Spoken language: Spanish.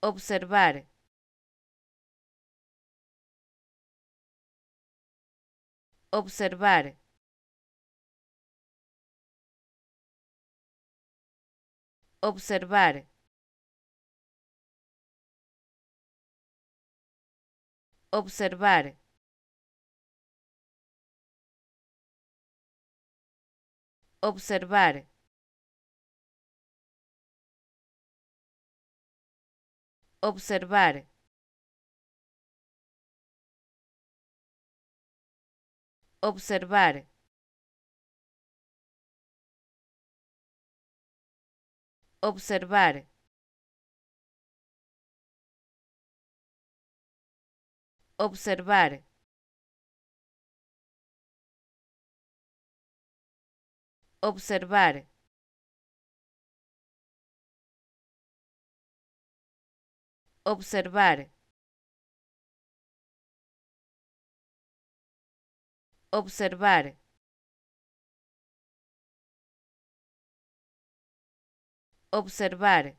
observar, observar, observar, observar, observar, observar, observar, observar, observar, observar, observar, observar, observar,